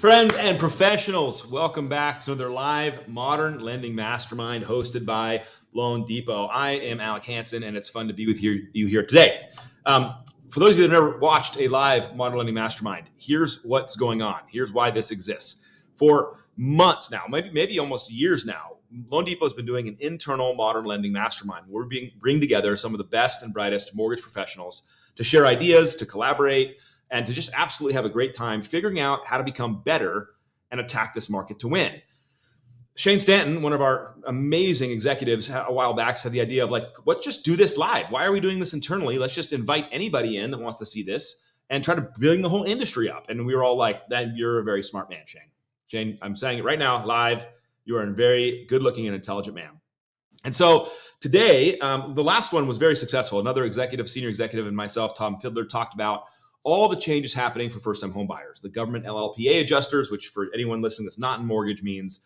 Friends and professionals, welcome back to another live Modern Lending Mastermind hosted by Loan Depot. I am Alec Hansen, and it's fun to be with you here today. For those of you that have never watched a live Modern Lending Mastermind, here's what's going on. Here's why this exists. For months now, maybe almost years now, Loan Depot has been doing an internal Modern Lending Mastermind. We're bring together some of the best and brightest mortgage professionals to share ideas, to collaborate, and to just absolutely have a great time figuring out how to become better and attack this market to win. Shane Stanton, one of our amazing executives a while back, had the idea of let's just do this live. Why are we doing this internally? Let's just invite anybody in that wants to see this and try to bring the whole industry up. And we were all like, "Then you're a very smart man, Shane." Shane, I'm saying it right now, live. You are a very good-looking and intelligent man. And so today, the last one was very successful. Another senior executive, and myself, Tom Fiddler, talked about all the changes happening for first-time homebuyers. The government LLPA adjusters, which for anyone listening that's not in mortgage means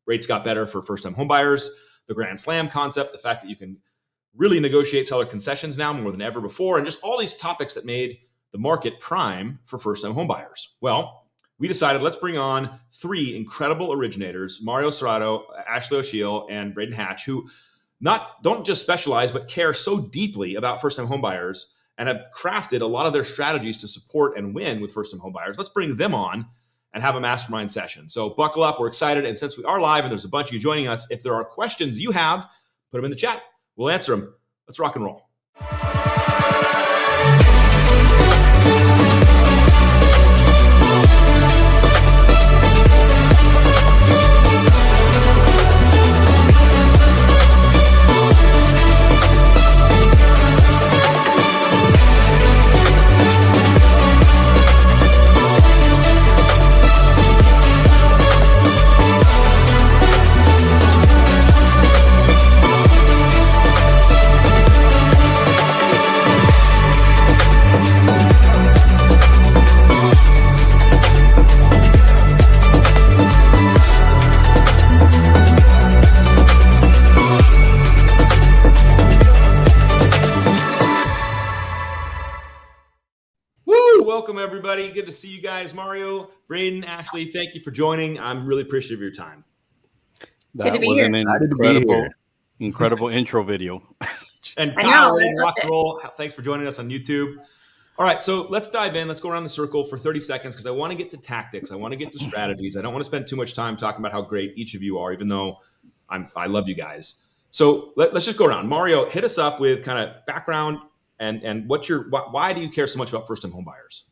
rates got better for first-time homebuyers. The Grand Slam concept, the fact that you can really negotiate seller concessions now more than ever before, and just all these topics that made the market prime for first-time homebuyers. Well, we decided let's bring on three incredible originators, Mario Cerrato, Ashley Osheel, and Braden Hatch, who don't just specialize, but care so deeply about first-time homebuyers and have crafted a lot of their strategies to support and win with first-time homebuyers. Let's bring them on and have a mastermind session. So buckle up. We're excited. And since we are live and there's a bunch of you joining us, if there are questions you have, put them in the chat. We'll answer them. Let's rock and roll. Welcome, everybody. Good to see you guys. Mario, Braden, Ashley, thank you for joining. I'm really appreciative of your time. That was an incredible intro video. And Kyle, rock and roll. Thanks for joining us on YouTube. All right, so let's dive in. Let's go around the circle for 30 seconds because I want to get to tactics. I want to get to strategies. I don't want to spend too much time talking about how great each of you are, even though I love you guys. So let's just go around. Mario, hit us up with kind of background and why do you care so much about first-time homebuyers?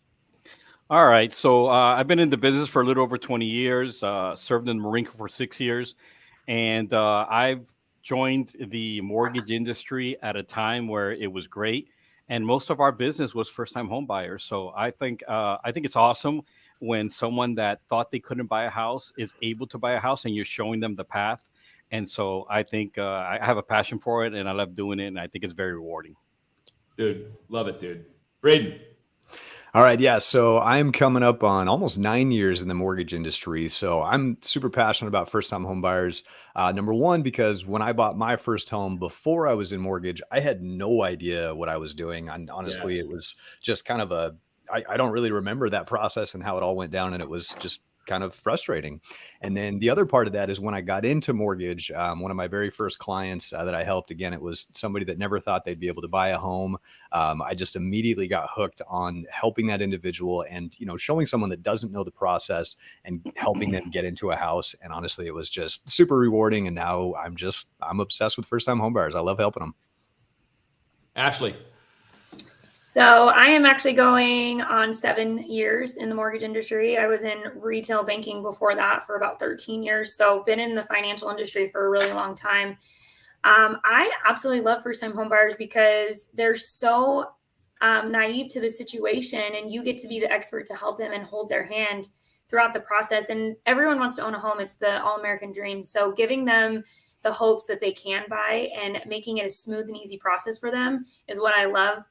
All right. So I've been in the business for a little over 20 years, served in the Marine Corps for 6 years. And I've joined the mortgage industry at a time where it was great. And most of our business was first-time home buyers. So I think it's awesome when someone that thought they couldn't buy a house is able to buy a house and you're showing them the path. And so I think I have a passion for it and I love doing it. And I think it's very rewarding. Dude, love it, dude. Braden. All right. Yeah. So I'm coming up on almost 9 years in the mortgage industry. So I'm super passionate about first-time home buyers. Number one, because when I bought my first home before I was in mortgage, I had no idea what I was doing. And honestly, It was just kind of I don't really remember that process and how it all went down. And it was just kind of frustrating. And then the other part of that is when I got into mortgage, one of my very first clients that I helped, again, it was somebody that never thought they'd be able to buy a home. I just immediately got hooked on helping that individual and, showing someone that doesn't know the process and helping them get into a house. And honestly, it was just super rewarding. And now I'm obsessed with first-time homebuyers. I love helping them. Ashley. So I am actually going on 7 years in the mortgage industry. I was in retail banking before that for about 13 years. So been in the financial industry for a really long time. I absolutely love first-time homebuyers because they're so naive to the situation and you get to be the expert to help them and hold their hand throughout the process. And everyone wants to own a home. It's the all-American dream. So giving them the hopes that they can buy and making it a smooth and easy process for them is what I love.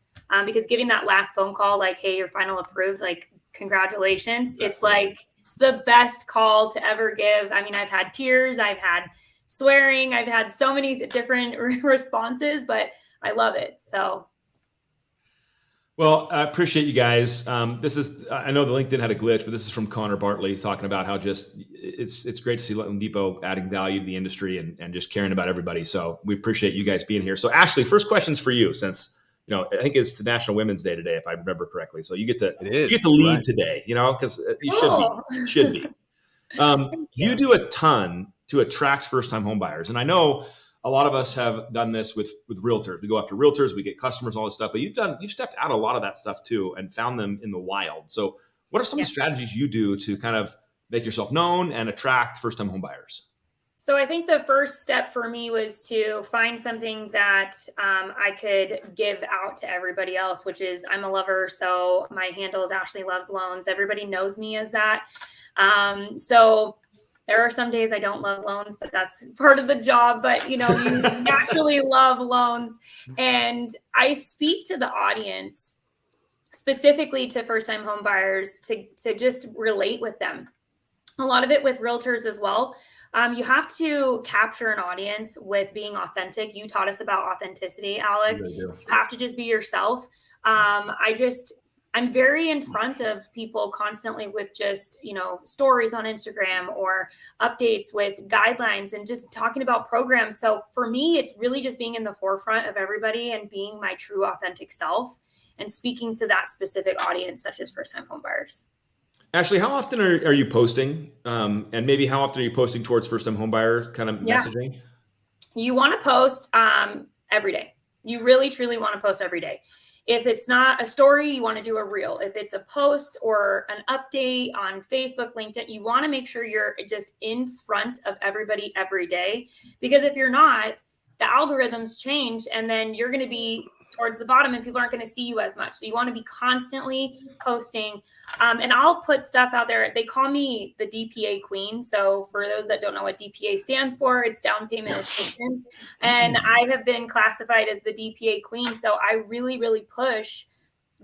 Because giving that last phone call, like, hey, you're final approved, like, congratulations. It's the best call to ever give. I mean, I've had tears, I've had swearing, I've had so many different responses, but I love it. So Well, I appreciate you guys. I know the LinkedIn had a glitch, but this is from Connor Bartley talking about how just it's great to see Loan Depot adding value to the industry and just caring about everybody. So we appreciate you guys being here. So Ashley, first question's for you, since I think it's National Women's Day today, if I remember correctly. So you get to lead right. today, because you Cool. should be. Thank You you. do a ton to attract first-time home buyers, and I know a lot of us have done this with realtors. We go after realtors, we get customers, all this stuff. But you've stepped out a lot of that stuff too, and found them in the wild. So, what are some of the strategies you do to kind of make yourself known and attract first-time home buyers? So I think the first step for me was to find something that I could give out to everybody else, which is I'm a lover. So my handle is Ashley Loves Loans. Everybody knows me as that. So there are some days I don't love loans, but that's part of the job. But you naturally love loans. And I speak to the audience, specifically to first-time home buyers, to just relate with them. A lot of it with realtors as well. You have to capture an audience with being authentic. You taught us about authenticity, Alec. Really do. You have to just be yourself. I'm very in front of people constantly with just, stories on Instagram or updates with guidelines and just talking about programs. So for me, it's really just being in the forefront of everybody and being my true authentic self and speaking to that specific audience, such as first-time home buyers. Ashley, how often are you posting? And maybe how often are you posting towards first-time home buyer kind of messaging? You want to post every day. You really, truly want to post every day. If it's not a story, you want to do a reel. If it's a post or an update on Facebook, LinkedIn, you want to make sure you're just in front of everybody every day. Because if you're not, the algorithms change and then you're going to be towards the bottom and people aren't going to see you as much. So you want to be constantly posting. And I'll put stuff out there. They call me the DPA queen. So for those that don't know what DPA stands for, it's down payment assistance. And I have been classified as the DPA queen. So I really, really push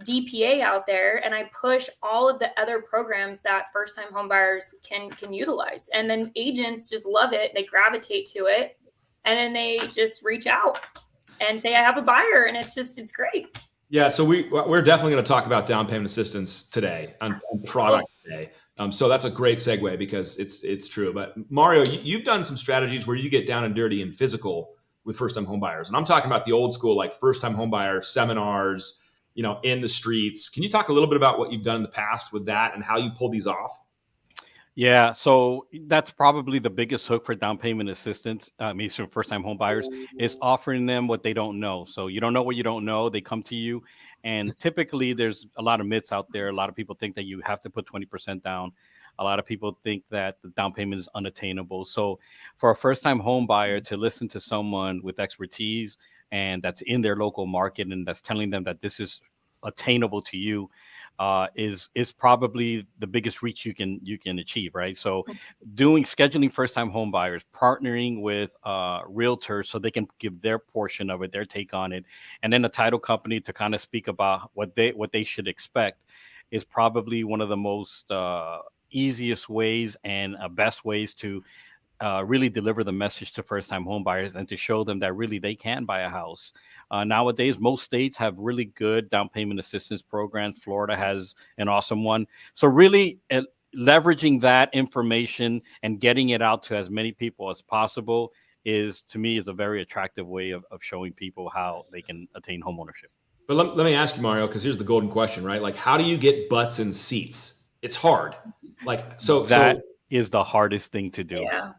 DPA out there, and I push all of the other programs that first-time home buyers can utilize. And then agents just love it. They gravitate to it. And then they just reach out and say, I have a buyer, and it's great. Yeah, so we're definitely going to talk about down payment assistance today on product today. So that's a great segue because it's true. But Mario, you've done some strategies where you get down and dirty and physical with first-time home buyers, and I'm talking about the old school, like first-time home buyer seminars, in the streets. Can you talk a little bit about what you've done in the past with that and how you pull these off? Yeah, so that's probably the biggest hook for down payment assistance. So first-time home buyers is offering them what they don't know. So you don't know what you don't know. They come to you, and typically there's a lot of myths out there. A lot of people think that you have to put 20% down. A lot of people think that the down payment is unattainable. So for a first-time home buyer to listen to someone with expertise and that's in their local market and that's telling them that this is attainable to you, is probably the biggest reach you can achieve, right? So scheduling first-time home buyers, partnering with realtors so they can give their portion of it, their take on it, and then a title company to kind of speak about what they should expect is probably one of the most easiest ways and best ways to really deliver the message to first-time home buyers and to show them that really they can buy a house. Nowadays, most states have really good down payment assistance programs. Florida has an awesome one. So really leveraging that information and getting it out to as many people as possible to me, is a very attractive way of showing people how they can attain homeownership. But let me ask you, Mario, because here's the golden question, right? Like, how do you get butts in seats? It's hard. Like, That is the hardest thing to do. Yeah.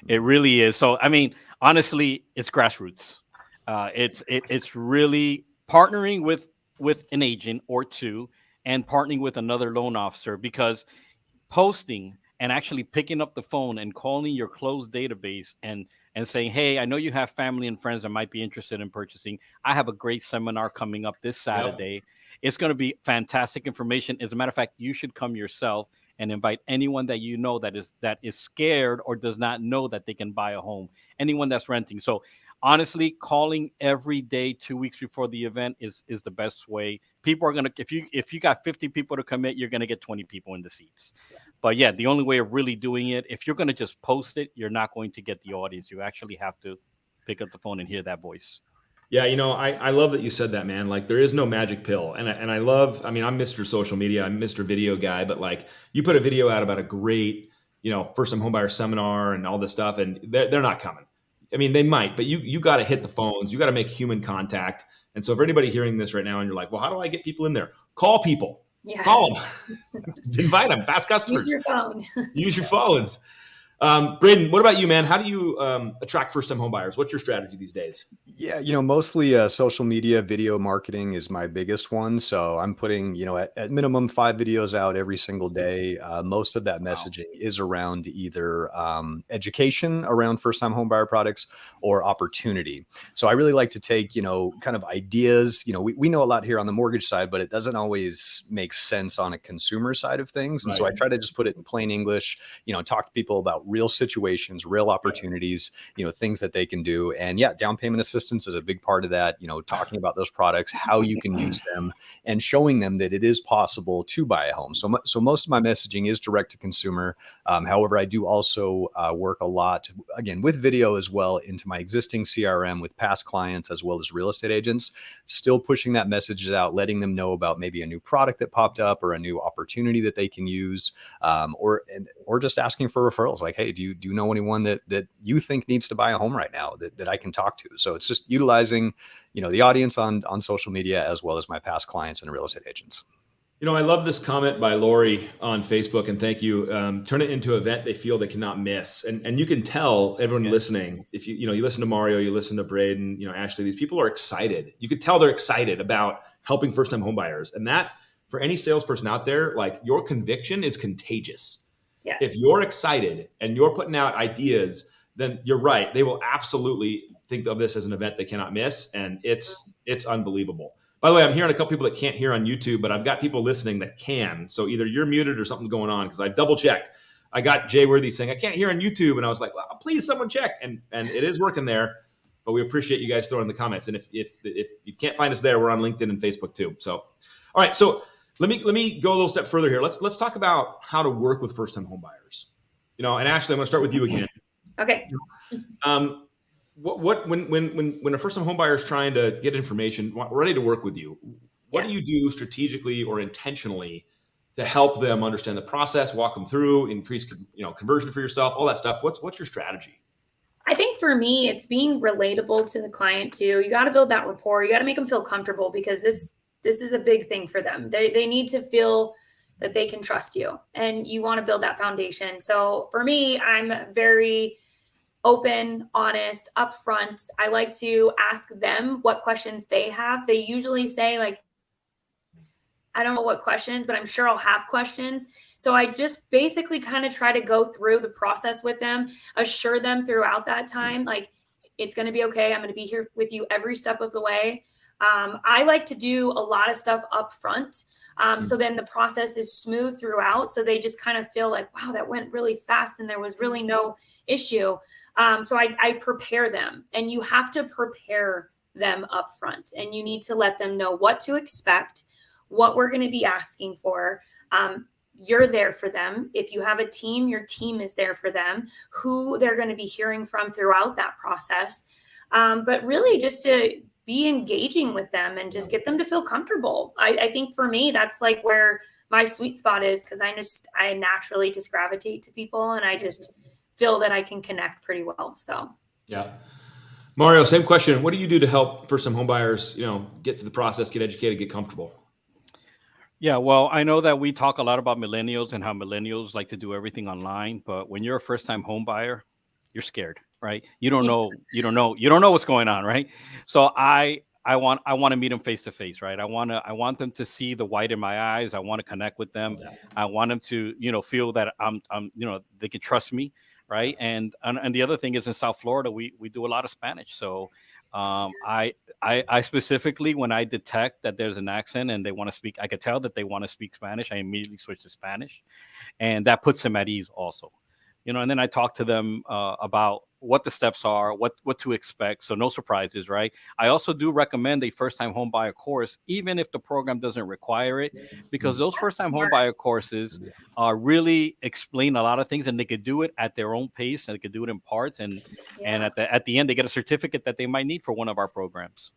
It really is. So, I mean, honestly, it's grassroots. It's really partnering with an agent or two and partnering with another loan officer, because posting and actually picking up the phone and calling your closed database and saying, hey, I know you have family and friends that might be interested in purchasing. I have a great seminar coming up this Saturday. Yep. It's going to be fantastic information. As a matter of fact, you should come yourself and invite anyone that you know that is scared or does not know that they can buy a home, anyone that's renting. So honestly, calling every day 2 weeks before the event is the best way. People are going to, if you got 50 people to commit, you're going to get 20 people in the seats. Yeah. But yeah, the only way of really doing it, if you're going to just post it, you're not going to get the audience. You actually have to pick up the phone and hear that voice. Yeah, I love that you said that, man. Like there is no magic pill. And I love, I mean, I'm Mr. Social Media, I'm Mr. Video guy, but like you put a video out about a great, first time homebuyer seminar and all this stuff, and they're not coming. I mean, they might, but you got to hit the phones. You got to make human contact. And so for anybody hearing this right now and you're like, well, how do I get people in there? Call people. Yeah. Call them. Invite them, past customers. Use your phone. Use your phones. Braden, what about you, man? How do you attract first-time homebuyers? What's your strategy these days? Yeah, mostly social media, video marketing is my biggest one. So I'm putting, at minimum 5 videos out every single day. Most of that messaging is around either education around first-time homebuyer products or opportunity. So I really like to take, kind of ideas. We know a lot here on the mortgage side, but it doesn't always make sense on a consumer side of things. And so I try to just put it in plain English, talk to people about real situations, real opportunities, things that they can do. And yeah, down payment assistance is a big part of that, talking about those products, how you can use them, and showing them that it is possible to buy a home. So most of my messaging is direct to consumer. However, I do also work a lot, again, with video as well into my existing CRM with past clients as well as real estate agents, still pushing that message out, letting them know about maybe a new product that popped up or a new opportunity that they can use, or just asking for referrals. Like, hey, do you know anyone that you think needs to buy a home right now that I can talk to? So it's just utilizing, the audience on social media as well as my past clients and real estate agents. I love this comment by Lori on Facebook, and thank you. Turn it into an event they feel they cannot miss. And you can tell everyone listening, if you listen to Mario, you listen to Braden, Ashley, these people are excited. You could tell they're excited about helping first-time homebuyers. And that, for any salesperson out there, like your conviction is contagious. Yes. If you're excited and you're putting out ideas, then you're right. They will absolutely think of this as an event they cannot miss. And it's unbelievable. By the way, I'm hearing a couple people that can't hear on YouTube, but I've got people listening that can. So either you're muted or something's going on, because I double checked. I got Jay Worthy saying, I can't hear on YouTube. And I was like, well, please someone check. And it is working there, but we appreciate you guys throwing in the comments. And if you can't find us there, we're on LinkedIn and Facebook too. So, all right. So let me go a little step further here. Let's talk about how to work with first-time homebuyers. And Ashley, I'm going to start with you again. Okay. When a first-time homebuyer is trying to get information, ready to work with you, what do you do strategically or intentionally to help them understand the process, walk them through, increase conversion for yourself, all that stuff? What's your strategy? I think for me, it's being relatable to the client too. You got to build that rapport. You got to make them feel comfortable, because this is a big thing for them. They need to feel that they can trust you, and you want to build that foundation. So for me, I'm very open, honest, upfront. I like to ask them what questions they have. They usually say, like, I don't know what questions, but I'm sure I'll have questions. So I just basically kind of try to go through the process with them, assure them throughout that time, like, it's going to be okay. I'm going to be here with you every step of the way. I like to do a lot of stuff up front. So then the process is smooth throughout. So they just kind of feel like, wow, that went really fast and there was really no issue. So I prepare them, and you have to prepare them up front, and you need to let them know what to expect, what we're going to be asking for. You're there for them. If you have a team, your team is there for them, who they're going to be hearing from throughout that process. But really just to be engaging with them and just get them to feel comfortable. I think for me, that's like where my sweet spot is, because I naturally just gravitate to people, and I just feel that I can connect pretty well. So yeah. Mario, same question. What do you do to help first-time homebuyers, get through the process, get educated, get comfortable? Yeah, well, I know that we talk a lot about millennials and how millennials like to do everything online, but when you're a first-time home buyer, you're scared, right? You don't know what's going on, right? So I want to meet them face to face, right? I want them to see the white in my eyes. I want to connect with them. I want them to, feel that I'm they can trust me, right? And the other thing is, in South Florida, we do a lot of Spanish, so I specifically, when I detect that there's an accent and they want to speak, I could tell that they want to speak Spanish, I immediately switch to Spanish, and that puts them at ease also. And then I talk to them about what the steps are, what to expect. So no surprises, right? I also do recommend a first-time home buyer course, even if the program doesn't require it, because those That's first-time home smart. buyer courses really explain a lot of things, and they could do it at their own pace, and they could do it in parts, and Yeah. at the end they get a certificate that they might need for one of our programs.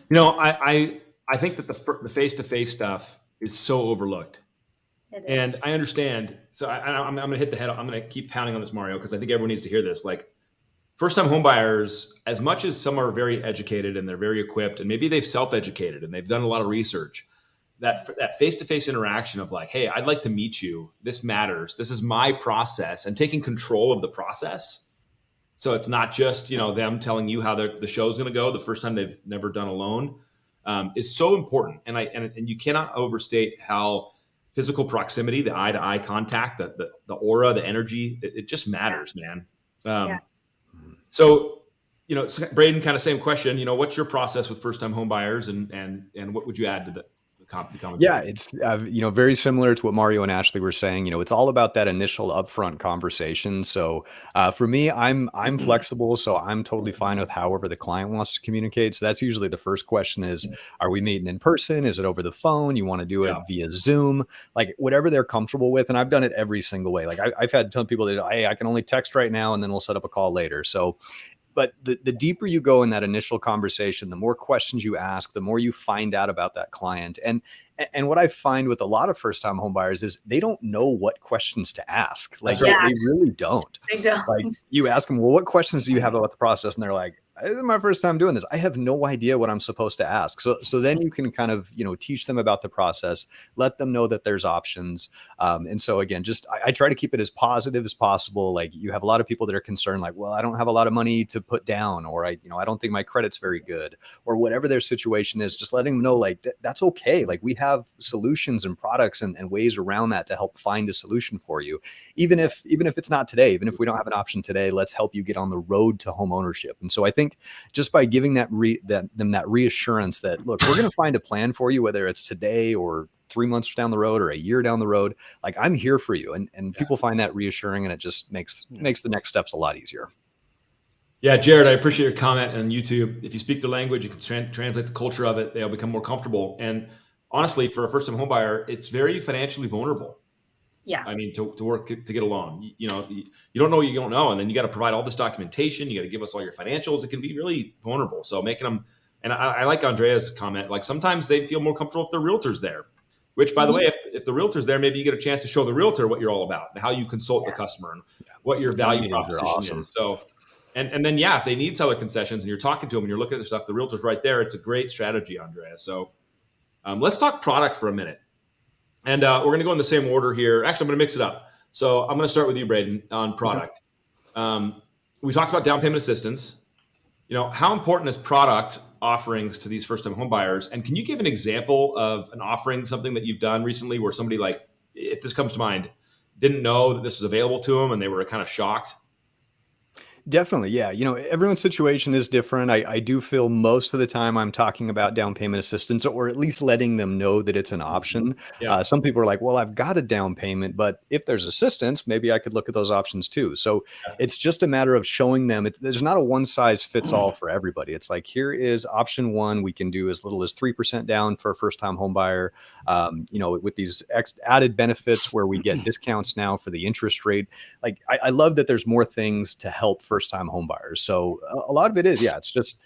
You know, I think that the face-to-face stuff is so overlooked. It And is. I understand. So I'm going to hit the head. I'm going to keep pounding on this, Mario, because I think everyone needs to hear this. Like, first-time home buyers, as much as some are very educated and they're very equipped, and maybe they've self-educated and they've done a lot of research, that face-to-face interaction of like, hey, I'd like to meet you. This matters. This is my process, and taking control of the process. So it's not just, you know, them telling you how the show's going to go the first time they've never done a loan, is so important. And you cannot overstate how physical proximity, the eye-to-eye contact, the aura, the energy, it just matters, man. Yeah. So, you know, Braden, kind of same question. You know, what's your process with first-time home buyers, and what would you add to the commentary? Yeah, it's you know, very similar to what Mario and Ashley were saying. You know, it's all about that initial upfront conversation. So for me, I'm flexible, so I'm totally fine with however the client wants to communicate. So that's usually the first question: is, are we meeting in person? Is it over the phone? You want to do it via Zoom? Like whatever they're comfortable with. And I've done it every single way. Like I've had some people that, hey, I can only text right now, and then we'll set up a call later. So but the deeper you go in that initial conversation, the more questions you ask, the more you find out about that client. And what I find with a lot of first-time home buyers is they don't know what questions to ask. Like That's right. they really don't. They don't. Like you ask them, well, what questions do you have about the process? And they're like, this is my first time doing this. I have no idea what I'm supposed to ask. So then you can kind of, you know, teach them about the process, let them know that there's options. And so again, just I try to keep it as positive as possible. Like you have a lot of people that are concerned, like, well, I don't have a lot of money to put down, or I don't think my credit's very good, or whatever their situation is. Just letting them know, like, that's okay. Like we have solutions and products and ways around that to help find a solution for you. Even if it's not today, even if we don't have an option today, let's help you get on the road to home ownership. And so I think just by giving them that reassurance that, look, we're going to find a plan for you, whether it's today or 3 months down the road or a year down the road, like I'm here for you. And people find that reassuring, and it just makes the next steps a lot easier. Yeah, Jared, I appreciate your comment on YouTube. If you speak the language, you can translate the culture of it. They'll become more comfortable. And honestly, for a first-time home buyer, it's very financially vulnerable. Yeah. I mean, to work to get a loan, you know, you don't know what you don't know, and then you got to provide all this documentation. You got to give us all your financials. It can be really vulnerable. So making them, and I like Andrea's comment. Like sometimes they feel more comfortable if their realtor's there. Which, by the way, if the realtor's there, maybe you get a chance to show the realtor what you're all about and how you consult the customer and what your value proposition is. So, and then if they need seller concessions and you're talking to them and you're looking at the stuff, the realtor's right there. It's a great strategy, Andrea. So let's talk product for a minute. And we're going to go in the same order here. Actually, I'm going to mix it up. So I'm going to start with you, Braden, on product. We talked about down payment assistance. You know, how important is product offerings to these first-time home buyers? And can you give an example of an offering, something that you've done recently where somebody, like, if this comes to mind, didn't know that this was available to them and they were kind of shocked? Definitely. Yeah. You know, everyone's situation is different. I do feel most of the time I'm talking about down payment assistance, or at least letting them know that it's an option. Yeah. Some people are like, well, I've got a down payment, but if there's assistance, maybe I could look at those options too. So it's just a matter of showing them there's not a one size fits all for everybody. It's like, here is option one. We can do as little as 3% down for a first time home buyer. You know, with these added benefits where we get discounts now for the interest rate. Like, I love that there's more things to help first-time home buyers. So a lot of it is, it's just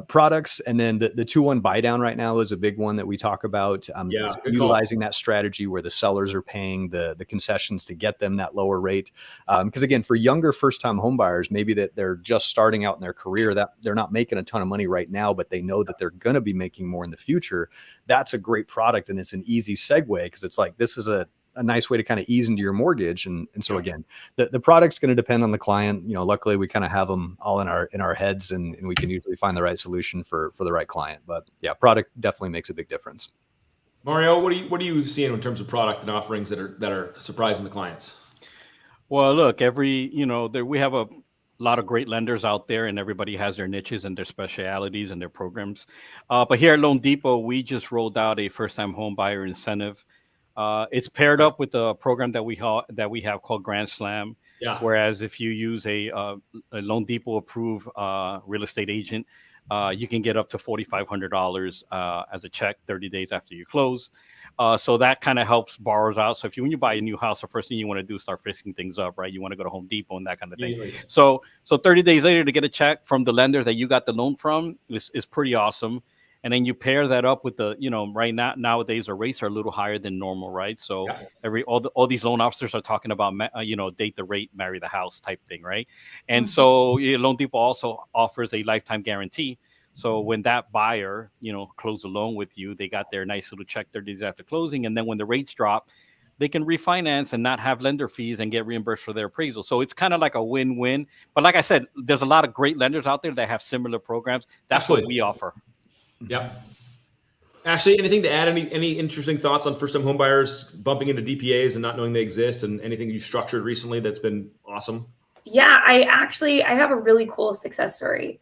products. And then the 2-1 buy down right now is a big one that we talk about. Utilizing that strategy where the sellers are paying the concessions to get them that lower rate. Because again, for younger first-time home buyers, maybe that they're just starting out in their career, that they're not making a ton of money right now, but they know that they're going to be making more in the future. That's a great product, and it's an easy segue because it's like, this is a nice way to kind of ease into your mortgage. And so again, the product's going to depend on the client. You know, luckily we kind of have them all in our heads, and we can usually find the right solution for the right client. But yeah, product definitely makes a big difference. Mario, what are you seeing in terms of product and offerings that are surprising the clients? Well, look, we have a lot of great lenders out there, and everybody has their niches and their specialities and their programs. But here at Loan Depot, we just rolled out a first-time home buyer incentive. It's paired up with a program that we have called Grand Slam. Yeah. Whereas if you use a Loan Depot approved real estate agent, you can get up to $4,500 as a check 30 days after you close. So that kind of helps borrowers out. So when you buy a new house, the first thing you want to do is start fixing things up, right? You want to go to Home Depot and that kind of thing. Easily. So 30 days later to get a check from the lender that you got the loan from is pretty awesome. And then you pair that up with the, right now nowadays our rates are a little higher than normal, right? So all these loan officers are talking about, date the rate, marry the house type thing, right? And so Loan Depot also offers a lifetime guarantee. So when that buyer, closed a loan with you, they got their nice little check 30 days after closing, and then when the rates drop, they can refinance and not have lender fees and get reimbursed for their appraisal. So it's kind of like a win-win. But like I said, there's a lot of great lenders out there that have similar programs. That's what we offer. Yep. Ashley, anything to add? Any interesting thoughts on first-time homebuyers bumping into DPAs and not knowing they exist, and anything you've structured recently that's been awesome? Yeah, I have a really cool success story.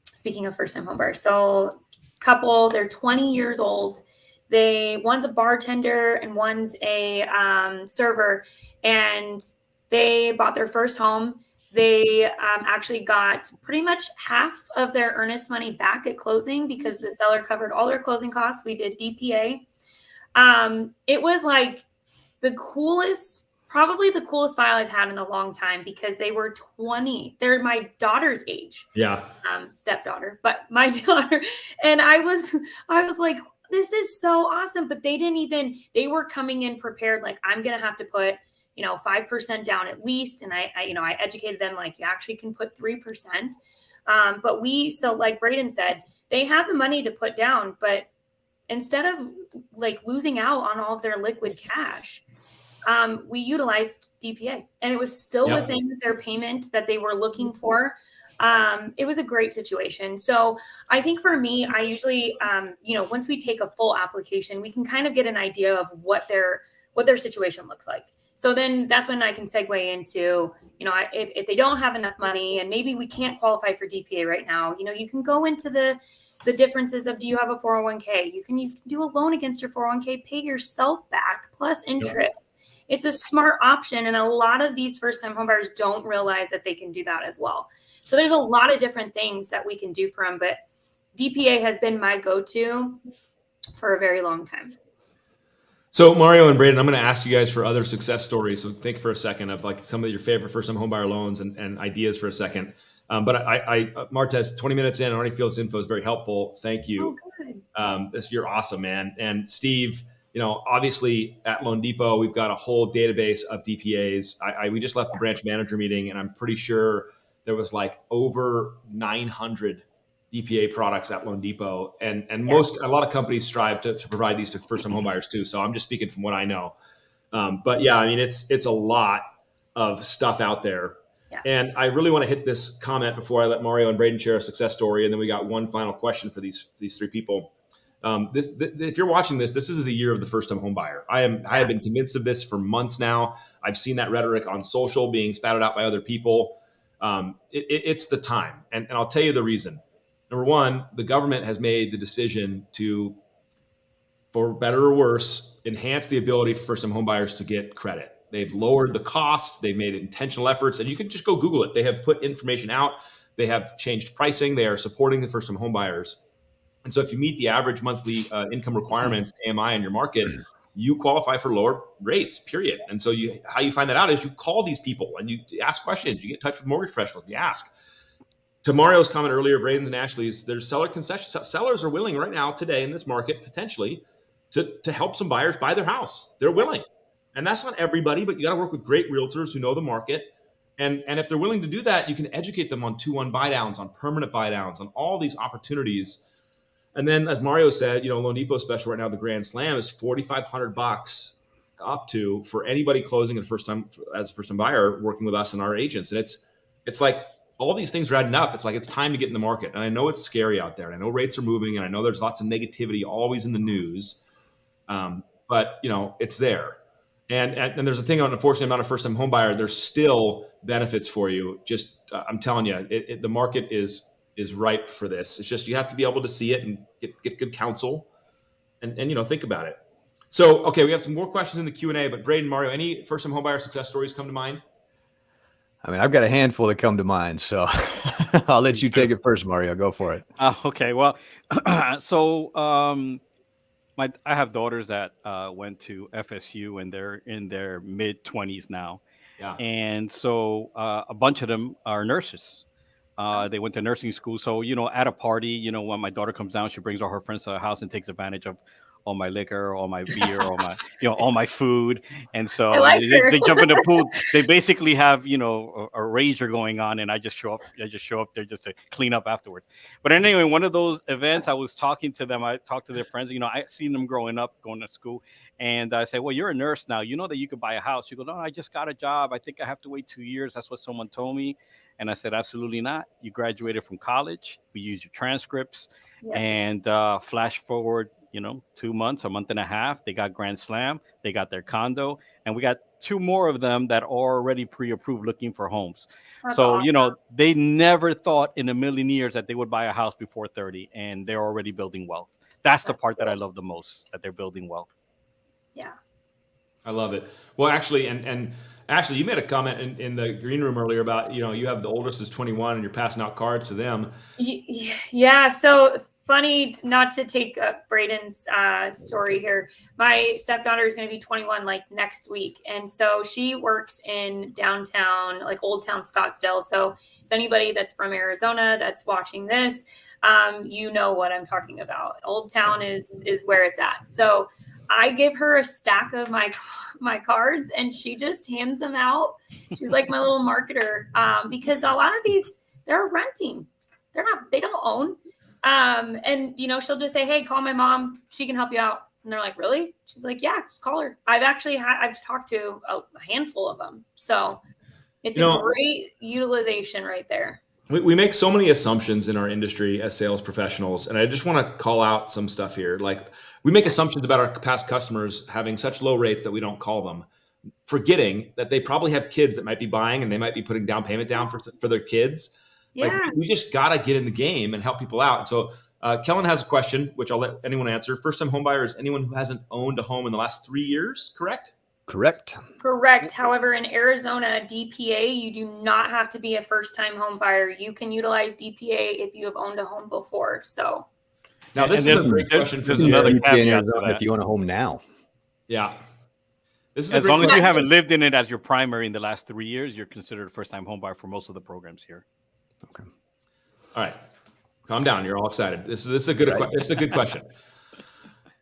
Speaking of first-time homebuyers, so couple, they're 20 years old. One's a bartender and one's a server, and they bought their first home. They actually got pretty much half of their earnest money back at closing because the seller covered all their closing costs. We did DPA. It was like probably the coolest file I've had in a long time because they were 20. They're my daughter's age. Yeah. Stepdaughter, but my daughter. And I was like, this is so awesome. But they were coming in prepared. Like, I'm going to have to put, 5% down at least. And I educated them, like, you actually can put 3%. So like Braden said, they have the money to put down, but instead of like losing out on all of their liquid cash, we utilized DPA, and it was still within their payment that they were looking for. It was a great situation. So I think for me, I usually, once we take a full application, we can kind of get an idea of what their situation looks like. So then that's when I can segue into, if they don't have enough money and maybe we can't qualify for DPA right now, you can go into the differences of, do you have a 401k? You can do a loan against your 401k, pay yourself back plus interest. It's a smart option. And a lot of these first-time homebuyers don't realize that they can do that as well. So there's a lot of different things that we can do for them, but DPA has been my go-to for a very long time. So Mario and Braden, I'm going to ask you guys for other success stories. So think for a second of like some of your favorite first-time homebuyer loans and ideas for a second. But I Martez, 20 minutes in, I already feel this info is very helpful. Thank you. Oh, good. You're awesome, man. And Steve, obviously at Loan Depot, we've got a whole database of DPAs. We just left the branch manager meeting, and I'm pretty sure there was like over 900 DPA products at Loan Depot. And a lot of companies strive to provide these to first-time homebuyers too. So I'm just speaking from what I know. But yeah, I mean, it's a lot of stuff out there. Yeah. And I really want to hit this comment before I let Mario and Braden share a success story. And then we got one final question for these three people. If you're watching this is the year of the first-time home buyer. I have been convinced of this for months now. I've seen that rhetoric on social being spouted out by other people. It's the time. And I'll tell you the reason. Number one, the government has made the decision to, for better or worse, enhance the ability for first-time home buyers to get credit. They've lowered the cost. They've made intentional efforts, and you can just go Google it. They have put information out. They have changed pricing. They are supporting the first-time home buyers. And so if you meet the average monthly income requirements, AMI in your market, you qualify for lower rates, period. And so how you find that out is you call these people and you ask questions. You get in touch with mortgage professionals. You ask. To Mario's comment earlier, Braden's and Ashley's, there's seller concessions. Sellers are willing right now today in this market potentially to help some buyers buy their house. They're willing. And that's not everybody, but you got to work with great realtors who know the market. And if they're willing to do that, you can educate them on 2-1 buy downs, on permanent buy downs, on all these opportunities. And then, as Mario said, Loan Depot special right now, the Grand Slam is $4,500 up to for anybody closing as a first time buyer working with us and our agents. And it's like all these things are adding up. It's like it's time to get in the market. And I know it's scary out there. And I know rates are moving, and I know there's lots of negativity always in the news. But it's there. And there's a thing on, unfortunately, I'm not a first time home buyer. There's still benefits for you. Just I'm telling you, the market is ripe for this. It's just you have to be able to see it and get good counsel and think about it. So, okay, we have some more questions in the Q&A, but Braden, Mario, any first-time homebuyer success stories come to mind? I mean, I've got a handful that come to mind, so I'll let you take it first, Mario. Go for it. Okay. Well, so I have daughters that went to FSU and they're in their mid 20s now, Yeah. and so a bunch of them are nurses. They went to nursing school. So, at a party, when my daughter comes down, she brings all her friends to the house and takes advantage of all my liquor, all my beer, all my food. And I so like her. they jump in the pool. They basically have, a rager going on. And I just show up there just to clean up afterwards. But anyway, one of those events, I was talking to them. I talked to their friends. I seen them growing up, going to school. And I say, well, you're a nurse now. You know that you could buy a house. You go, no, I just got a job. I think I have to wait 2 years. That's what someone told me. And I said, absolutely not. You graduated from college. We use your transcripts. Yep. And flash forward, 2 months, a month and a half, they got Grand Slam. They got their condo. And we got 2 more of them that are already pre-approved looking for homes. That's So, awesome. they never thought in a million years that they would buy a house before 30. And they're already building wealth. That's the part that I love the most, that they're building wealth. Yeah. I love it. Well, actually, and Ashley, you made a comment in the green room earlier about, you have the oldest is 21 and you're passing out cards to them. Yeah. So funny, not to take up Braden's story here. My stepdaughter is going to be 21 like next week. And so she works in downtown, like Old Town Scottsdale. So if anybody that's from Arizona that's watching this, you know what I'm talking about. Old Town is where it's at. So I give her a stack of my cards and she just hands them out. She's like my little marketer, because a lot of these, they're renting. They don't own. And she'll just say, hey, call my mom. She can help you out. And they're like, really? She's like, yeah, just call her. I've talked to a handful of them. So it's a great utilization right there. We make so many assumptions in our industry as sales professionals. And I just want to call out some stuff here. Like, we make assumptions about our past customers having such low rates that we don't call them, forgetting that they probably have kids that might be buying and they might be putting down payment down for their kids. Yeah. Like, we just got to get in the game and help people out. So Kellen has a question, which I'll let anyone answer. First time home buyer is anyone who hasn't owned a home in the last 3 years, correct? Correct. However, in Arizona, DPA, you do not have to be a first time home buyer. You can utilize DPA if you have owned a home before. So now this is a great question for there's another DPA in caveat to Arizona that. if you own a home now. Yeah. This is As a great long as you question. haven't lived in it as your primary in the last 3 years, you're considered a first time home buyer for most of the programs here. Okay. All right, calm down. You're all excited. This is a good question.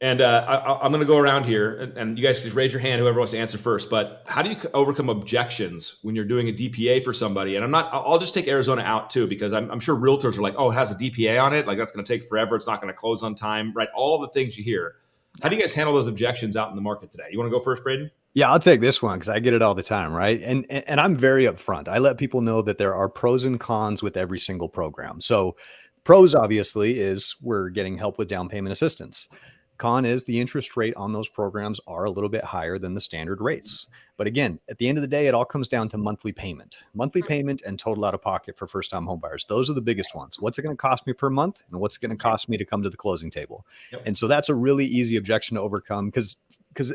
And I'm going to go around here, and you guys just raise your hand, whoever wants to answer first. But how do you overcome objections when you're doing a DPA for somebody? And I'll just take Arizona out too, because I'm sure realtors are like, oh, it has a DPA on it. Like, that's going to take forever. It's not going to close on time, right? All the things you hear. How do you guys handle those objections out in the market today? You want to go first, Braden? Yeah, I'll take this one because I get it all the time, right? And I'm very upfront. I let people know that there are pros and cons with every single program. So pros, obviously, is we're getting help with down payment assistance. Con is the interest rate on those programs are a little bit higher than the standard rates. But again, at the end of the day, it all comes down to monthly payment and total out of pocket for first time home buyers. Those are the biggest ones. What's it going to cost me per month? And what's it going to cost me to come to the closing table? Yep. And so that's a really easy objection to overcome because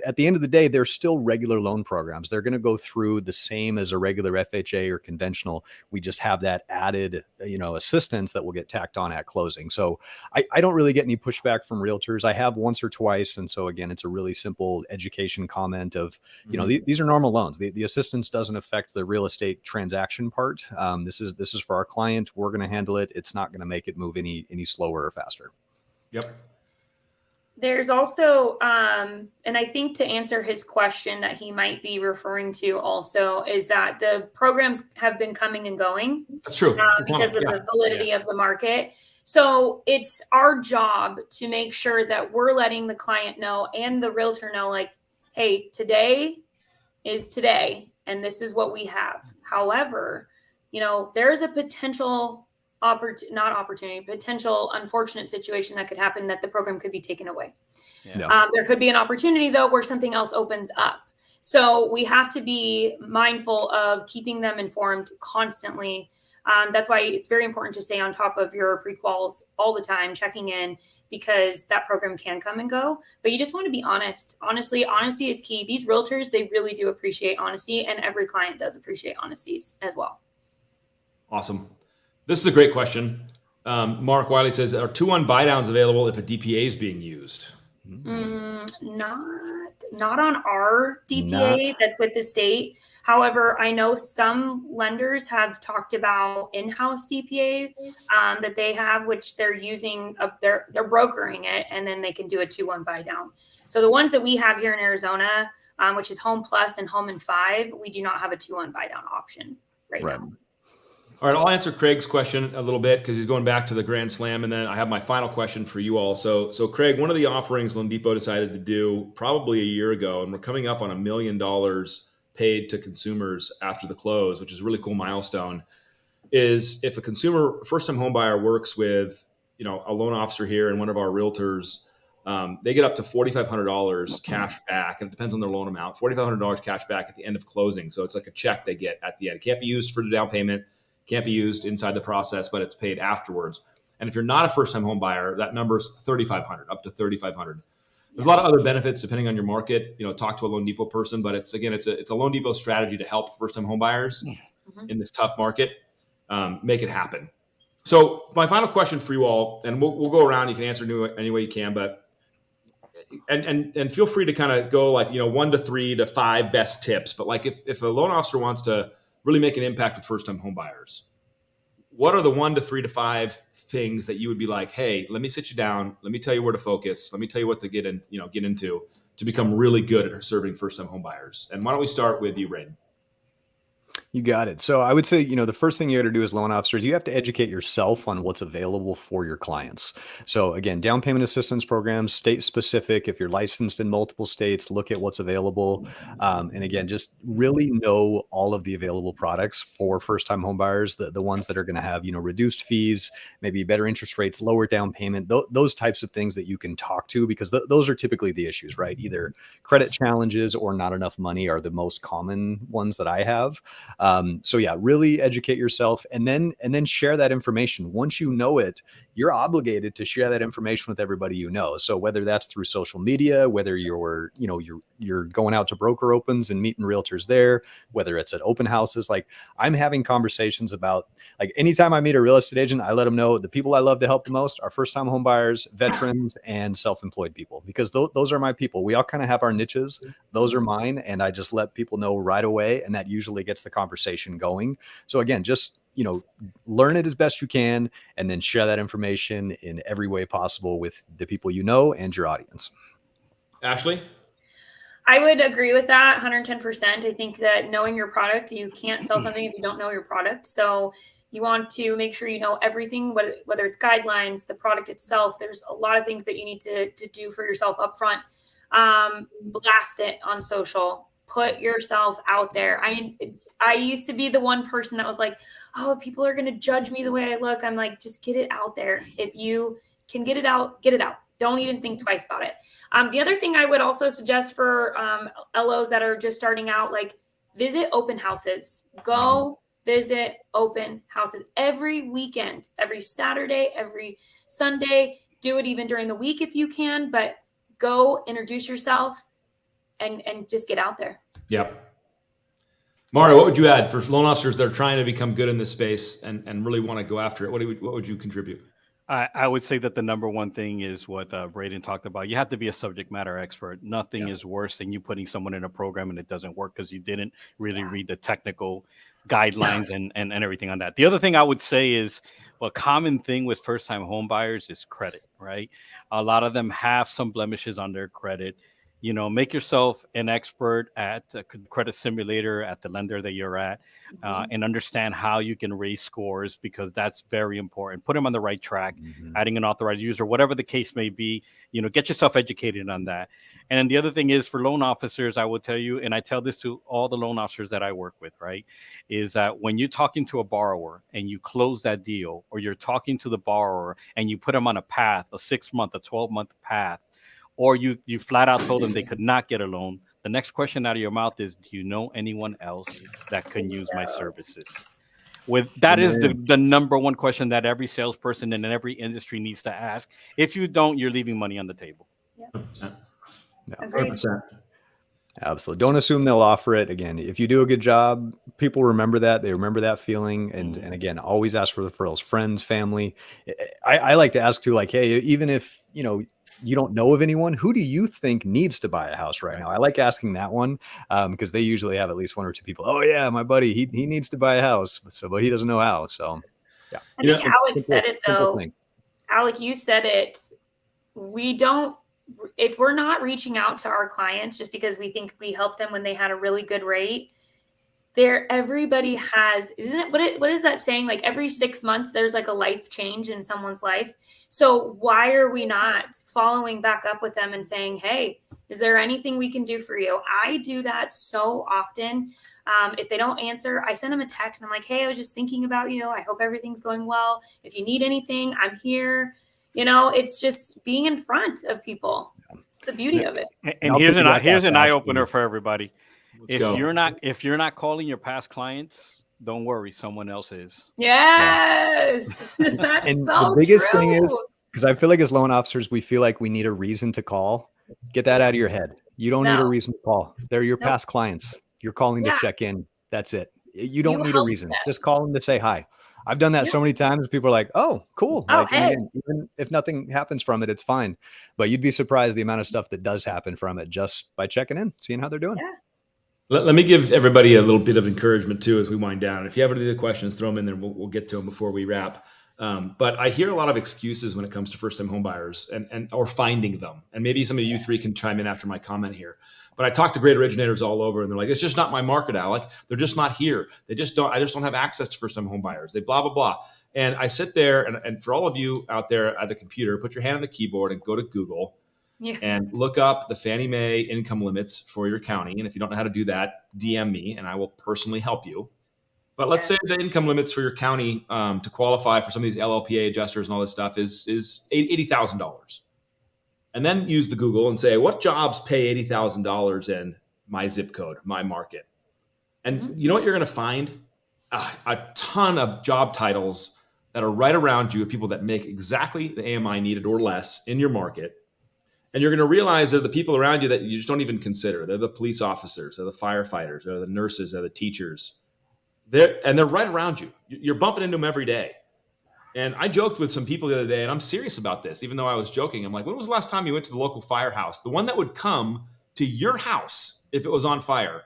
at the end of the day, they're still regular loan programs. They're going to go through the same as a regular FHA or conventional. We just have that added, assistance that will get tacked on at closing. So I don't really get any pushback from realtors. I have once or twice. And so again, it's a really simple education comment of, these are normal loans. The assistance doesn't affect the real estate transaction part. This is for our client. We're going to handle it. It's not going to make it move any slower or faster. Yep. There's also, and I think to answer his question that he might be referring to also is that the programs have been coming and going. That's true. Because of the validity of the market. So it's our job to make sure that we're letting the client know and the realtor know, like, hey, today is today, and this is what we have. However, there's a potential potential unfortunate situation that could happen that the program could be taken away. Yeah. There could be an opportunity though where something else opens up. So we have to be mindful of keeping them informed constantly That's why it's very important to stay on top of your pre-quals all the time, checking in, because that program can come and go. But you just want to be honest. Honestly, honesty is key. These realtors, they really do appreciate honesty, and every client does appreciate honesties as well. Awesome. This is a great question. Mark Wiley says, are 2-1 buy downs available if a DPA is being used? Not on our DPA that's with the state. However, I know some lenders have talked about in-house DPA that they have, which they're using. They're brokering it, and then they can do a 2-1 buy down. So the ones that we have here in Arizona, which is Home Plus and Home in 5, we do not have a 2-1 buy down option right now. All right, I'll answer Craig's question a little bit because he's going back to the Grand Slam, and then I have my final question for you all. So Craig, one of the offerings Loan Depot decided to do probably a year ago, and we're coming up on $1 million paid to consumers after the close, which is a really cool milestone, is if a consumer, first-time home buyer, works with a loan officer here and one of our realtors, they get up to $4,500 cash back, and it depends on their loan amount. $4,500 cash back at the end of closing, so it's like a check they get at the end. It can't be used for the down payment. Can't be used inside the process, but it's paid afterwards. And if you're not a first-time home buyer, that number is $3,500, up to $3,500. There's a lot of other benefits depending on your market. Talk to a Loan Depot person, but it's a Loan Depot strategy to help first-time home buyers in this tough market make it happen. So my final question for you all, and we'll go around. You can answer any way you can, but and feel free to kind of go 1 to 3 to 5 best tips. But if a loan officer wants to really make an impact with first-time home buyers, what are the 1 to 3 to 5 things that you would be like, hey, let me sit you down, let me tell you where to focus, let me tell you what to get into to become really good at serving first-time home buyers? And why don't we start with you, Braden? You got it. So I would say, the first thing you got to do as loan officers, you have to educate yourself on what's available for your clients. So again, down payment assistance programs, state specific. If you're licensed in multiple states, look at what's available. And again, just really know all of the available products for first-time home buyers, the ones that are going to have, reduced fees, maybe better interest rates, lower down payment, those types of things that you can talk to, because those are typically the issues, right? Either credit challenges or not enough money are the most common ones that I have. So yeah, really educate yourself and then share that information. Once you know it, you're obligated to share that information with everybody you know. So whether that's through social media, whether you're going out to broker opens and meeting realtors there, whether it's at open houses, I'm having conversations about, anytime I meet a real estate agent, I let them know the people I love to help the most are first-time home buyers, veterans, and self-employed people, because those are my people. We all kind of have our niches. Those are mine. And I just let people know right away. And that usually gets the conversation going. So again, just learn it as best you can, and then share that information in every way possible with the people you know and your audience. Ashley? I would agree with that 110%. I think that knowing your product, you can't sell something if you don't know your product. So you want to make sure you know everything, whether it's guidelines, the product itself. There's a lot of things that you need to do for yourself up front. Blast it on social. Put yourself out there. I used to be the one person that was like, oh, people are going to judge me the way I look. I'm like, just get it out there. If you can get it out, get it out. Don't even think twice about it. The other thing I would also suggest for LOs that are just starting out, visit open houses. Go visit open houses every weekend, every Saturday, every Sunday. Do it even during the week if you can, but go introduce yourself and just get out there. Yep. Mario, what would you add for loan officers that are trying to become good in this space and really want to go after it? What would you contribute? I would say that the number one thing is what Braden talked about. You have to be a subject matter expert. Nothing is worse than you putting someone in a program and it doesn't work because you didn't really read the technical guidelines and everything on that. The other thing I would say is a common thing with first-time home buyers is credit, right? A lot of them have some blemishes on their credit. Make yourself an expert at a credit simulator at the lender that you're at, and understand how you can raise scores, because that's very important. Put them on the right track, adding an authorized user, whatever the case may be, get yourself educated on that. And then the other thing is for loan officers, I will tell you, and I tell this to all the loan officers that I work with, right, is that when you're talking to a borrower and you close that deal, or you're talking to the borrower and you put them on a path, a 6-month, a 12-month path, or you flat out told them they could not get a loan, the next question out of your mouth is, do you know anyone else that can use my services? That is Amen. the number one question that every salesperson in every industry needs to ask. If you don't, you're leaving money on the table. Yeah. Agreed. 100%. Absolutely. Don't assume they'll offer it. Again, if you do a good job, people remember that. They remember that feeling. And again, always ask for referrals, friends, family. I like to ask too, like, hey, even if, you don't know of anyone, who do you think needs to buy a house right now? I like asking that one because they usually have at least one or two people. Oh yeah, my buddy, he needs to buy a house, but he doesn't know how. So yeah. I think Alex said it though. Thing. Alec, you said it. We don't, if we're not reaching out to our clients just because we think we helped them when they had a really good rate, everybody has, isn't it? What is that saying? Like every 6 months, there's like a life change in someone's life. So why are we not following back up with them and saying, hey, is there anything we can do for you? I do that so often. If they don't answer, I send them a text and I'm like, hey, I was just thinking about you. I hope everything's going well. If you need anything, I'm here. It's just being in front of people. It's the beauty of it. And here's an eye opener for everybody. If you're not calling your past clients, don't worry, someone else is. Yes. That's and so the biggest true. thing is, because I feel like as loan officers, we feel like we need a reason to call. Get that out of your head. You don't need a reason to call. They're your past clients. You're calling to check in. That's it. You don't need a reason. Just call them to say hi. I've done that so many times. People are like, oh, cool. Oh, like, and again, even if nothing happens from it, it's fine. But you'd be surprised the amount of stuff that does happen from it just by checking in, seeing how they're doing. Yeah. Let me give everybody a little bit of encouragement too as we wind down. If you have any other questions, throw them in there. We'll get to them before we wrap. But I hear a lot of excuses when it comes to first-time homebuyers and or finding them. And maybe some of you three can chime in after my comment here. But I talk to great originators all over, and they're like, "It's just not my market, Alec. They're just not here. I just don't have access to first-time homebuyers. They blah blah blah." And I sit there, and for all of you out there at the computer, put your hand on the keyboard and go to Google. And look up the Fannie Mae income limits for your county. And if you don't know how to do that, DM me and I will personally help you. But let's say the income limits for your county to qualify for some of these LLPA adjusters and all this stuff is $80,000. And then use the Google and say, what jobs pay $80,000 in my zip code, my market? And you know what you're going to find? A ton of job titles that are right around you of people that make exactly the AMI needed or less in your market. And you're going to realize they're the people around you that you just don't even consider. They're the police officers, they're the firefighters, they're the nurses, they're the teachers. They're right around you. You're bumping into them every day. And I joked with some people the other day, and I'm serious about this, even though I was joking. I'm like, when was the last time you went to the local firehouse? The one that would come to your house if it was on fire.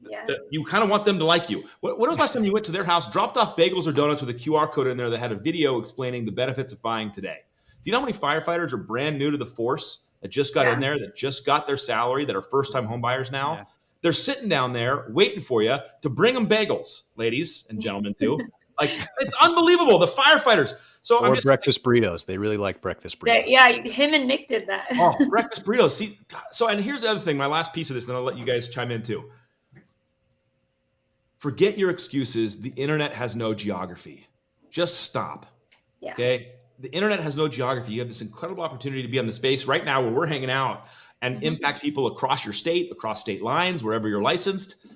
Yeah. You kind of want them to like you. When was the last time you went to their house, dropped off bagels or donuts with a QR code in there that had a video explaining the benefits of buying today? Do you know how many firefighters are brand new to the force that just got in there, that just got their salary, that are first-time homebuyers now? Yeah. They're sitting down there waiting for you to bring them bagels, ladies and gentlemen, too. Like, it's unbelievable. The firefighters. So or breakfast burritos. They really like breakfast burritos. Yeah, him and Nick did that. Oh, breakfast burritos. See, so, and here's the other thing, my last piece of this, and I'll let you guys chime in, too. Forget your excuses. The internet has no geography. Just stop. Yeah. Okay? The internet has no geography. You have this incredible opportunity to be on the space right now where we're hanging out and impact people across your state, across state lines, wherever you're licensed.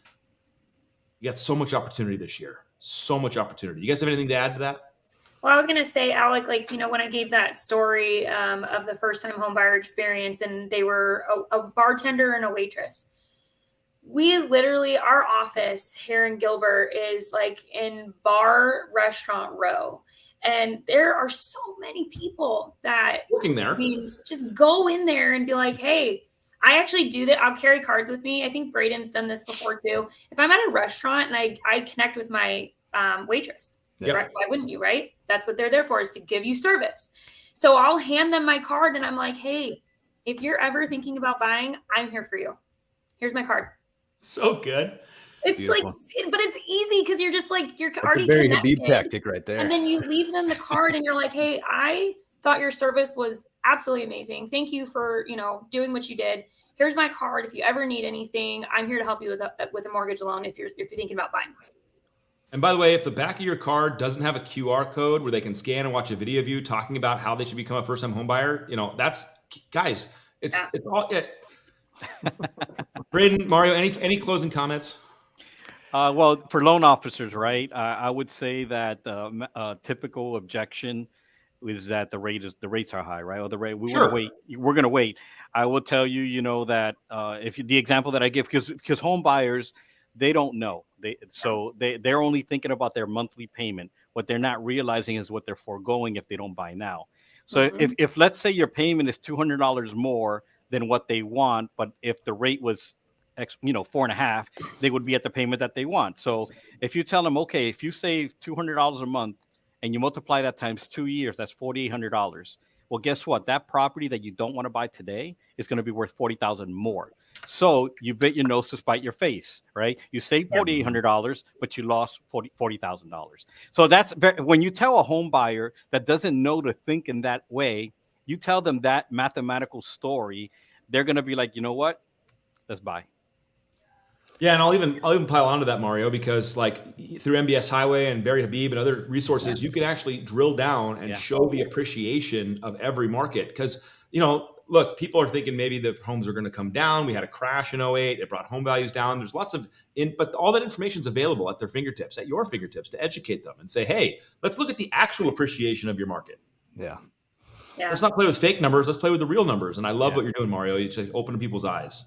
You got so much opportunity this year. So much opportunity. You guys have anything to add to that? Well, I was going to say, Alec, when I gave that story of the first-time homebuyer experience, and they were a bartender and a waitress. We literally, our office here in Gilbert is like in bar restaurant row. And there are so many people that working there. Just go in there and be like, hey, I actually do that. I'll carry cards with me. I think Braden's done this before too. If I'm at a restaurant and I connect with my waitress, right? Why wouldn't you, right? That's what they're there for, is to give you service. So I'll hand them my card and I'm like, hey, if you're ever thinking about buying, I'm here for you. Here's my card. So good. It's beautiful. But it's easy because you're just like, you're already very connected. Habib tactic right there. And then you leave them the card and you're like, hey, I thought your service was absolutely amazing. Thank you for, doing what you did. Here's my card. If you ever need anything, I'm here to help you with a mortgage loan if you're thinking about buying. And by the way, if the back of your card doesn't have a QR code where they can scan and watch a video of you talking about how they should become a first-time homebuyer, that's, guys, it's all it. Braden, Mario, any closing comments? Well, for loan officers, right? I would say that typical objection is that the rates are high, right? Or the rate we want to Sure. wait. We're going to wait. I will tell you, that the example that I give, because home buyers, they don't know. They're only thinking about their monthly payment. What they're not realizing is what they're foregoing if they don't buy now. So Mhm. if let's say your payment is $200 more than what they want, but if the rate was 4.5, they would be at the payment that they want. So if you tell them, okay, if you save $200 a month and you multiply that times 2 years, that's $4,800. Well, guess what? That property that you don't want to buy today is going to be worth 40,000 more. So you bit your nose to spite your face, right? You saved $4,800, but you lost $40,000. So when you tell a home buyer that doesn't know to think in that way, you tell them that mathematical story, they're going to be like, you know what? Let's buy. Yeah, and I'll even pile onto that, Mario, because like through MBS Highway and Barry Habib and other resources, you can actually drill down and show the appreciation of every market. Because look, people are thinking maybe the homes are going to come down. We had a crash in '08; it brought home values down. There's lots of but all that information is available at their fingertips, at your fingertips, to educate them and say, hey, let's look at the actual appreciation of your market. Yeah. Let's not play with fake numbers. Let's play with the real numbers. And I love what you're doing, Mario. You just open people's eyes.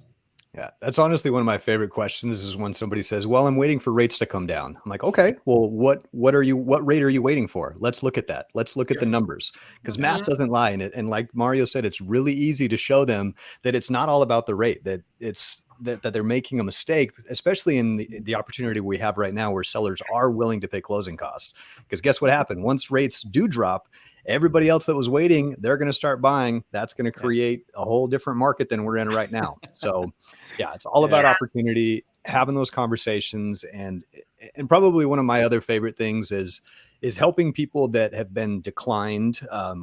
Yeah, that's honestly one of my favorite questions is when somebody says, well, I'm waiting for rates to come down. I'm like, okay, well, what rate are you waiting for? Let's look at that. Let's look at the numbers, because math doesn't lie. And like Mario said, it's really easy to show them that it's not all about the rate, that it's that they're making a mistake, especially in the opportunity we have right now where sellers are willing to pay closing costs. Because guess what happened? Once rates do drop, everybody else that was waiting, they're going to start buying. That's going to create a whole different market than we're in right now. So yeah, it's all about opportunity, having those conversations. And probably one of my other favorite things is helping people that have been declined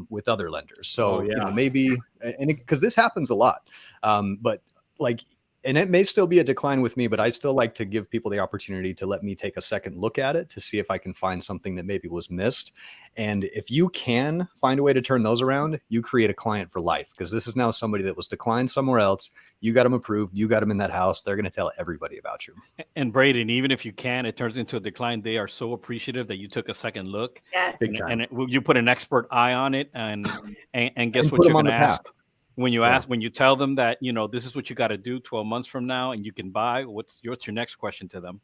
with other lenders. So, maybe, and because this happens a lot, but like, and it may still be a decline with me, but I still like to give people the opportunity to let me take a second look at it to see if I can find something that maybe was missed. And if you can find a way to turn those around, you create a client for life, because this is now somebody that was declined somewhere else. You got them approved. You got them in that house. They're going to tell everybody about you. And Braden, even if you can, it turns into a decline. They are so appreciative that you took a second look. Yes. You put an expert eye on it, and guess what Put you're them on going the to ask. path. When you tell them that, this is what you got to do 12 months from now and you can buy, what's your next question to them?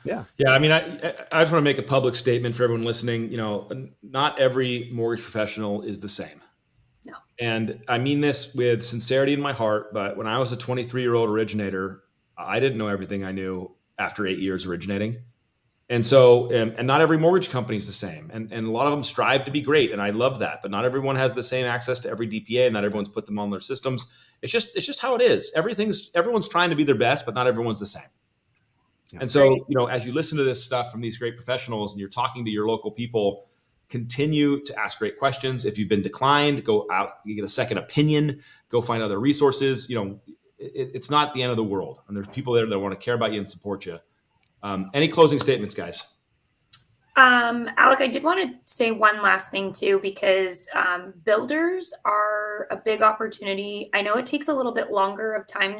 Yeah. I mean, I just want to make a public statement for everyone listening. Not every mortgage professional is the same. No. And I mean this with sincerity in my heart, but when I was a 23-year-old originator, I didn't know everything I knew after 8 years originating. And so, and not every mortgage company is the same. And a lot of them strive to be great. And I love that, but not everyone has the same access to every DPA, and not everyone's put them on their systems. It's just how it is. Everyone's trying to be their best, but not everyone's the same. Yeah. And so, as you listen to this stuff from these great professionals and you're talking to your local people, continue to ask great questions. If you've been declined, go out, you get a second opinion, go find other resources. It's not the end of the world. And there's people there that want to care about you and support you. Any closing statements, guys? Alec, I did want to say one last thing too, because builders are a big opportunity. I know it takes a little bit longer of time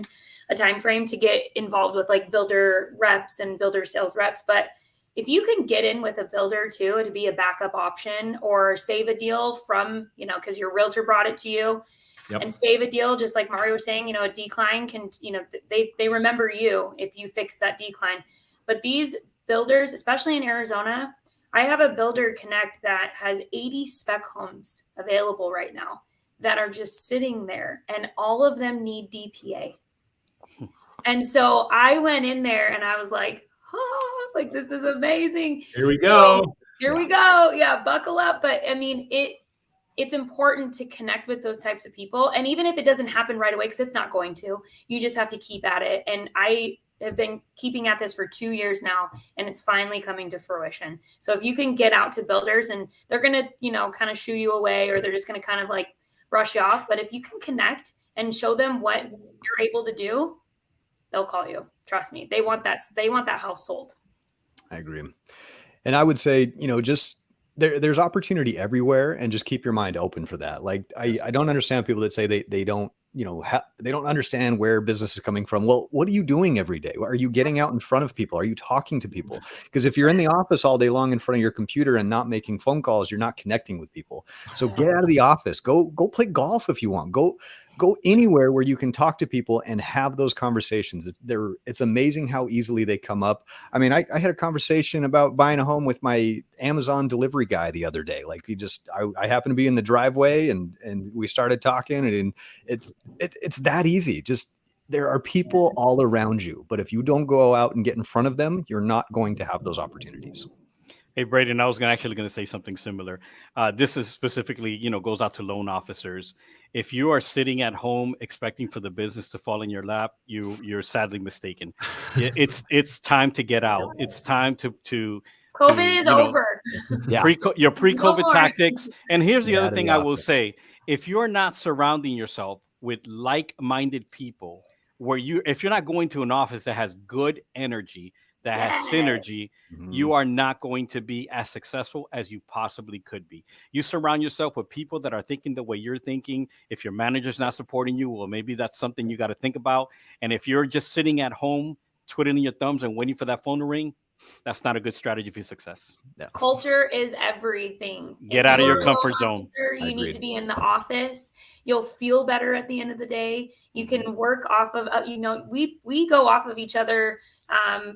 frame to get involved with like builder reps and builder sales reps, but if you can get in with a builder too, to be a backup option, or save a deal from, because your realtor brought it to you. Yep. And save a deal, just like Mario was saying, a decline can, they remember you if you fix that decline. But these builders, especially in Arizona, I have a builder connect that has 80 spec homes available right now that are just sitting there, and all of them need DPA. And so I went in there and I was like, oh, like, this is amazing. Here we go. So, here we go. Yeah, buckle up. But I mean, it's important to connect with those types of people. And even if it doesn't happen right away, because it's not going to, you just have to keep at it. And I have been keeping at this for 2 years now, and it's finally coming to fruition. So if you can get out to builders, and they're going to, kind of shoo you away, or they're just going to kind of like brush you off. But if you can connect and show them what you're able to do, they'll call you. Trust me. They want that house sold. I agree. And I would say, just there's opportunity everywhere, and just keep your mind open for that. Like, I don't understand people that say they don't they don't understand where business is coming from. Well, what are you doing every day? Are you getting out in front of people? Are you talking to people? Because if you're in the office all day long in front of your computer and not making phone calls, you're not connecting with people. So get out of the office, go play golf if you want, go anywhere where you can talk to people and have those conversations. It's amazing how easily they come up. I mean, I had a conversation about buying a home with my Amazon delivery guy the other day. Like I happened to be in the driveway and we started talking, and it's that easy. Just there are people all around you, but if you don't go out and get in front of them, you're not going to have those opportunities. Hey, Braden, I was actually going to say something similar. This is specifically, goes out to loan officers. If you are sitting at home expecting for the business to fall in your lap, you're sadly mistaken. It's time to get out. It's time to COVID is over. Your pre-COVID No more. tactics. And here's the other thing I will say: if you're not surrounding yourself with like-minded people, if you're not going to an office that has good energy, that has synergy, you are not going to be as successful as you possibly could be. You surround yourself with people that are thinking the way you're thinking. If your manager's not supporting you, well, maybe that's something you got to think about. And if you're just sitting at home, twiddling your thumbs and waiting for that phone to ring, that's not a good strategy for success. Yeah. Culture is everything. Get out of your comfort zone. You need to be in the office. You'll feel better at the end of the day. You can work off of, we go off of each other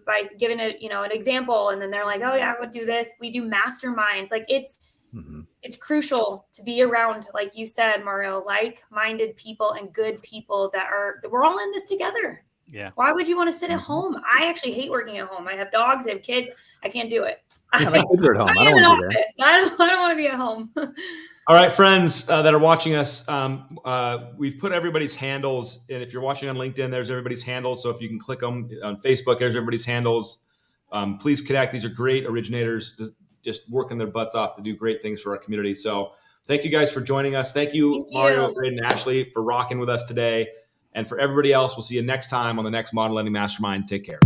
by giving an example, and then they're like, oh yeah, I would do this. We do masterminds. Like it's crucial to be around, like you said, Mario, like-minded people and good people we're all in this together. Yeah. Why would you want to sit at home? I actually hate working at home. I have dogs, I have kids. I can't do it. Yeah, my kids are at home. I don't want to be there. I don't want to be at home. All right, friends that are watching us, we've put everybody's handles. And if you're watching on LinkedIn, there's everybody's handles. So if you can click them on Facebook, there's everybody's handles. Please connect. These are great originators, just working their butts off to do great things for our community. So thank you guys for joining us. Thank you, Mario, Braden, and Ashley, for rocking with us today. And for everybody else, we'll see you next time on the next Modern Lending Mastermind. Take care.